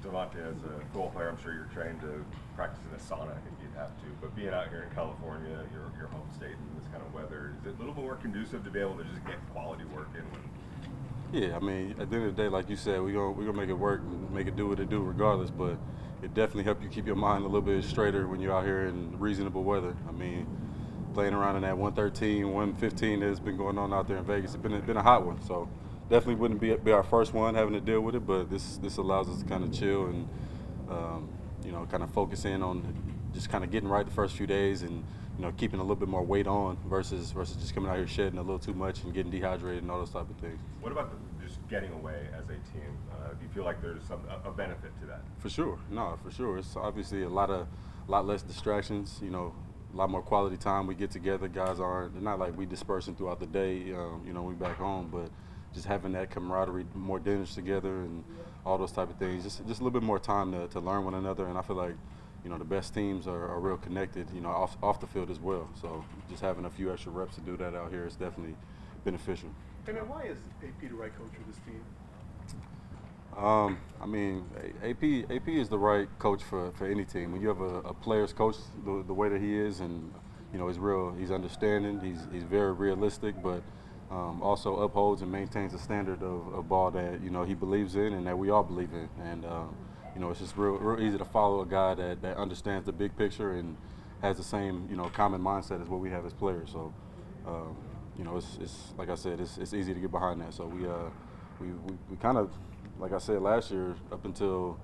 Davante, as a football player, I'm sure you're trained to practice in a sauna. I think you'd have to. But being out here in California, your home state, in this kind of weather, is it a little bit more conducive to be able to just get quality work in? Yeah, I mean, at the end of the day, like you said, we're gonna make it work and make it do what it do regardless. But it definitely helps you keep your mind a little bit straighter when you're out here in reasonable weather. I mean, playing around in that 113, 115 that's been going on out there in Vegas, it's been a hot one. So definitely wouldn't be our first one having to deal with it, but this allows us to kind of chill and kind of focus in on just kind of getting right the first few days and keeping a little bit more weight on versus just coming out here shedding a little too much and getting dehydrated and all those type of things. What about just getting away as a team? Do you feel like there's a benefit to that? For sure, no, for sure. It's obviously a lot less distractions. A lot more quality time. We get together. Guys they're not like we dispersing throughout the day. We back home, but just having that camaraderie, more dinners together, and all those type of things. Just a little bit more time to learn one another. And I feel like the best teams are real connected. Off the field as well. So just having a few extra reps to do that out here is definitely beneficial. Hey man, why is AP the right coach for this team? I mean, AP is the right coach for any team. When you have a player's coach the way that he is, and he's understanding, he's very realistic, but also upholds and maintains a standard of ball that he believes in and that we all believe in. And it's just real easy to follow a guy that understands the big picture and has the same common mindset as what we have as players. So it's like I said, it's easy to get behind that. So we kind of, like I said last year, up until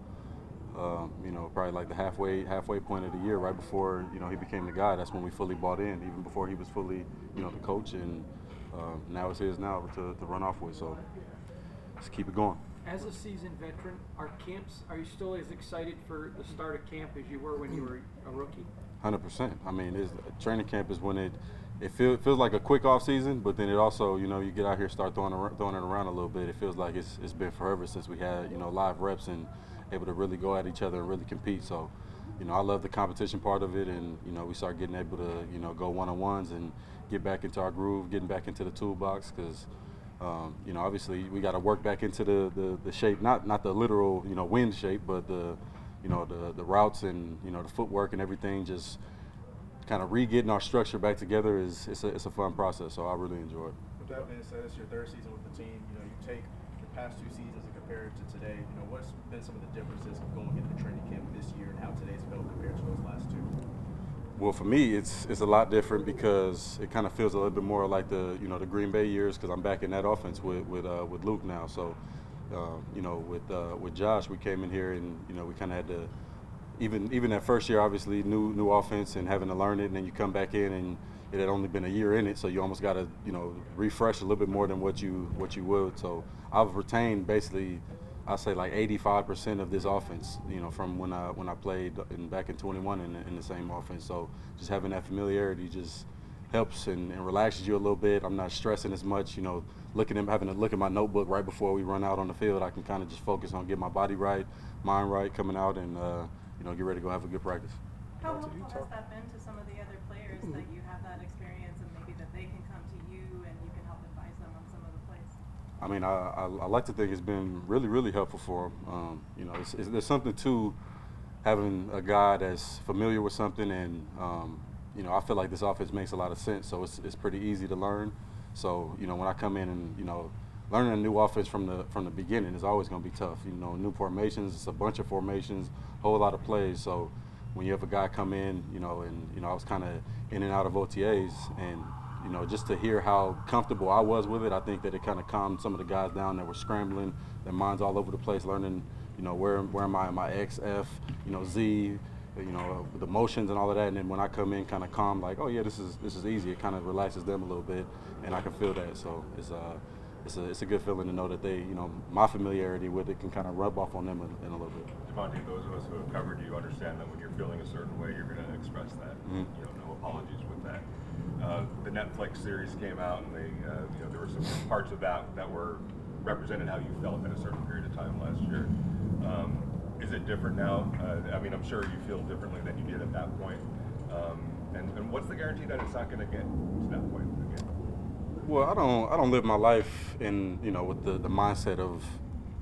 probably like the halfway point of the year, right before he became the guy. That's when we fully bought in, even before he was fully the coach, and now it's his now to run off with. So let's keep it going. As a seasoned veteran, are you still as excited for the start of camp as you were when you were a rookie? 100%. I mean, training camp is when it feels like a quick off season, but then it also, you get out here, start throwing it around a little bit. It feels like it's been forever since we had, live reps and able to really go at each other and really compete. So, I love the competition part of it, and we start getting able to, go one-on-ones and get back into our groove, getting back into the toolbox, because obviously we got to work back into the shape, not the literal, wind shape, but the routes and the footwork and everything. Just kind of re-getting our structure back together it's a fun process, so I really enjoy it. With that being said, it's your third season with the team. You take your past two seasons and compare it to today. What's been some of the differences of going into training camp this year and how today's felt compared to those last two? Well, for me, it's a lot different because it kind of feels a little bit more like the the Green Bay years, because I'm back in that offense with Luke now. So with Josh, we came in here and we kind of had to. Even that first year, obviously, new offense and having to learn it, and then you come back in and it had only been a year in it, so you almost got to refresh a little bit more than what you would. So I've retained basically, I say like 85% of this offense, from when I played back in 21 in the same offense. So just having that familiarity just helps and relaxes you a little bit. I'm not stressing as much, having to look at my notebook right before we run out on the field. I can kind of just focus on getting my body right, mind right, coming out and get ready to go have a good practice. How helpful has that been to some of the other players that you have that experience and maybe that they can come to you and you can help advise them on some of the plays? I mean, I like to think it's been really, really helpful for them. There's something to having a guy that's familiar with something, and I feel like this offense makes a lot of sense, so it's pretty easy to learn. So when I come in and learning a new offense from the beginning is always going to be tough. New formations, it's a bunch of formations, whole lot of plays. So when you have a guy come in, and I was kind of in and out of OTAs, and just to hear how comfortable I was with it, I think that it kind of calmed some of the guys down that were scrambling, their minds all over the place, learning, where am I in my X, F, Z, the motions and all of that. And then when I come in, kind of calm, like, oh yeah, this is easy. It kind of relaxes them a little bit, and I can feel that. So it's a good feeling to know that they, my familiarity with it can kind of rub off on them in a little bit. Davante, those of us who have covered you understand that when you're feeling a certain way, you're going to express that. Mm-hmm. No apologies with that. The Netflix series came out, and there were some parts of that were represented how you felt at a certain period of time last year. Is it different now? I mean, I'm sure you feel differently than you did at that point. And what's the guarantee that it's not going to get to that point again? Well, I don't live my life in with the mindset of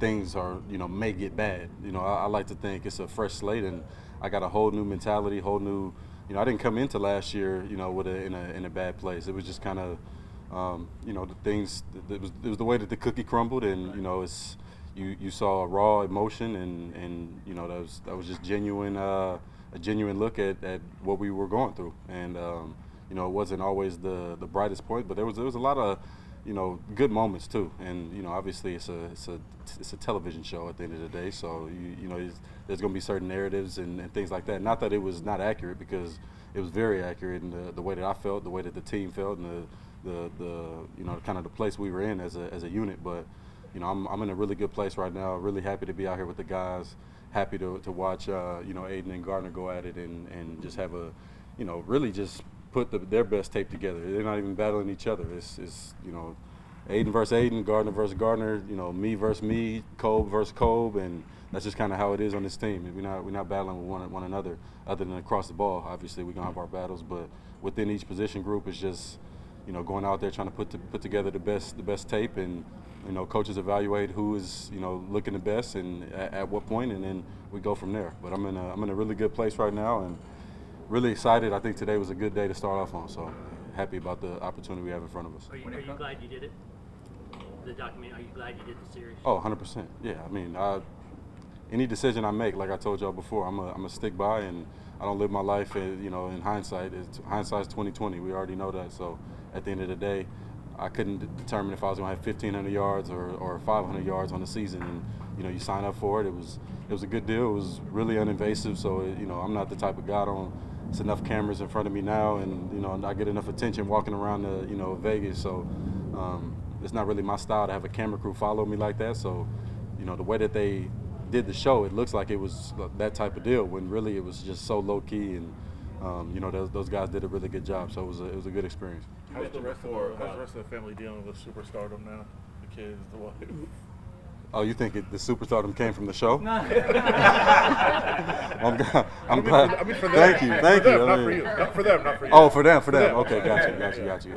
things are, may get bad. I like to think it's a fresh slate, and I got a whole new mentality, whole new. I didn't come into last year, with in a bad place. It was just kind of, the things. It was the way that the cookie crumbled, and it's you saw a raw emotion, and that was just genuine, a genuine look at what we were going through, and it wasn't always the brightest point, but there was a lot of good moments too, and obviously it's a television show at the end of the day, so there's going to be certain narratives and things like that. Not that it was not accurate, because it was very accurate in the way that I felt, the way that the team felt, and the kind of the place we were in as a unit. But I'm in a really good place right now. Really happy to be out here with the guys. Happy to watch Aiden and Gardner go at it and just have a really just put their best tape together. They're not even battling each other. It's Aiden versus Aiden, Gardner versus Gardner, me versus me, Kobe versus Kobe, and that's just kind of how it is on this team. We're not battling with one another, other than across the ball. Obviously, we're gonna have our battles, but within each position group, it's just going out there trying to put together the best tape, and coaches evaluate who is looking the best and at what point, and then we go from there. But I'm in a really good place right now, and really excited. I think today was a good day to start off on, so happy about the opportunity we have in front of us. Are you glad you did it? The document, are you glad you did the series? Oh, 100%. Yeah, I mean, any decision I make, like I told y'all before, I'm a stick by, and I don't live my life, in hindsight. Hindsight's 2020. We already know that. So at the end of the day, I couldn't determine if I was going to have 1,500 yards or 500 yards on the season, and you sign up for it. It was a good deal. It was really uninvasive. So I'm not the type of guy it's enough cameras in front of me now, and I get enough attention walking around Vegas. So it's not really my style to have a camera crew follow me like that. So the way that they did the show, it looks like it was that type of deal, when really it was just so low key, and those guys did a really good job. So it was a good experience. How's the rest of the family dealing with superstardom now? The kids, the wife. Oh, you think the superstardom came from the show? No. I'm glad. I mean, for them. Thank you. Not for you. Not for them. Not for you. Oh, for them. Okay, got you.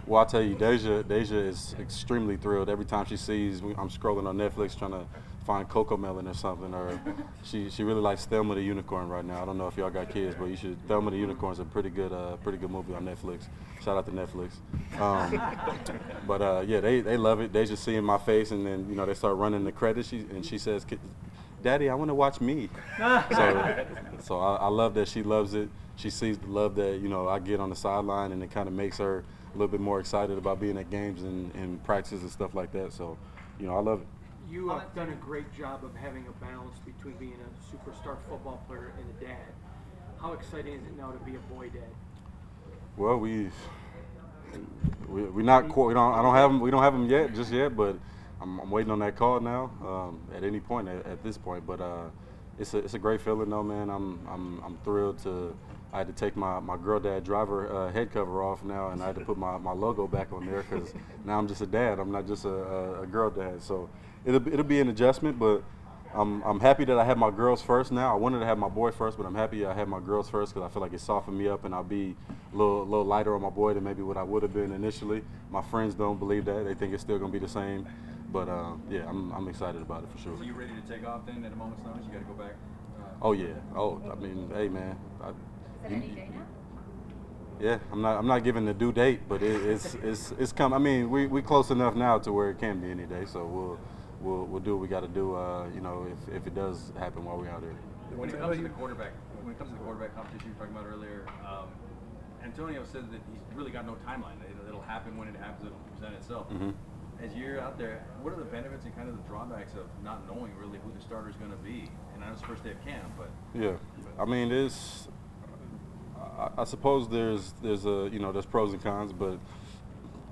Well, I'll tell you, Deja is extremely thrilled every time she sees. I'm scrolling on Netflix trying to find Coco Melon or something, or she really likes Thelma the Unicorn right now. I don't know if y'all got kids, but you should. Thelma the Unicorn is a pretty good movie on Netflix. Shout out to Netflix. But yeah, they love it. They just seeing my face, and then they start running the credits. She says, "Daddy, I want to watch me." So I love that she loves it. She sees the love that I get on the sideline, and it kind of makes her a little bit more excited about being at games and practices and stuff like that. So I love it. You have done a great job of having a balance between being a superstar football player and a dad. How exciting is it now to be a boy dad? Well, we don't have them just yet, but I'm waiting on that call now. At any point at this point, but it's a great feeling though, man. I'm thrilled to. I had to take my girl dad driver head cover off now, and I had to put my logo back on there, because now I'm just a dad. I'm not just a girl dad. So it'll be an adjustment, but I'm happy that I have my girls first now. I wanted to have my boy first, but I'm happy I have my girls first, because I feel like it softened me up, and I'll be a little lighter on my boy than maybe what I would have been initially. My friends don't believe that. They think it's still going to be the same. But yeah, I'm excited about it for sure. So you ready to take off then at a moment's notice? You got to go back? Oh yeah. Oh, I mean, hey man. Is it any day now? Yeah, I'm not giving the due date, but it's come. I mean, we close enough now to where it can be any day. So we'll do what we got to do. If it does happen while we're out there. When it comes to the quarterback competition you were talking about earlier, Antonio said that he's really got no timeline. It'll happen when it happens. It'll present itself. Mm-hmm. As you're out there, what are the benefits and kind of the drawbacks of not knowing really who the starter is going to be? And I know it's the first day of camp, but yeah, I mean, I suppose there's pros and cons, but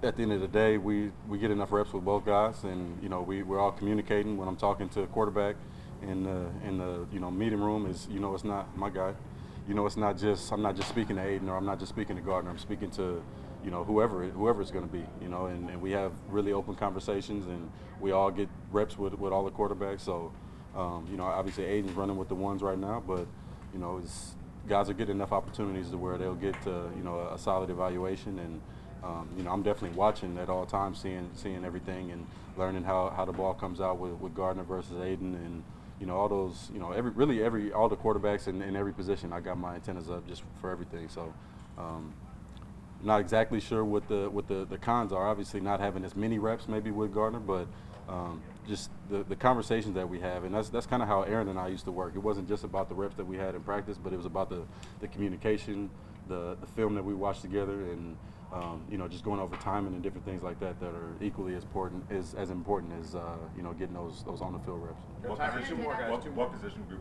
at the end of the day, we get enough reps with both guys, and we're all communicating. When I'm talking to a quarterback in the meeting room, it's not my guy. It's not just I'm not just speaking to Aiden, or I'm not just speaking to Gardner. I'm speaking to whoever it's going to be, and we have really open conversations, and we all get reps with all the quarterbacks. So obviously Aiden's running with the ones right now, but guys are getting enough opportunities to where they'll get a solid evaluation, and you know, I'm definitely watching at all times, seeing everything and learning how the ball comes out with Gardner versus Aiden, and you know, all those, you know, all the quarterbacks in every position. I got my antennas up just for everything. So. Not exactly sure what the cons are. Obviously, not having as many reps maybe with Gardner, but just the conversations that we have, and that's kind of how Aaron and I used to work. It wasn't just about the reps that we had in practice, but it was about the communication, the film that we watched together, and you know, just going over timing and different things like that are equally as important as you know, getting those on the field reps. What Time for position, two more guys. what position group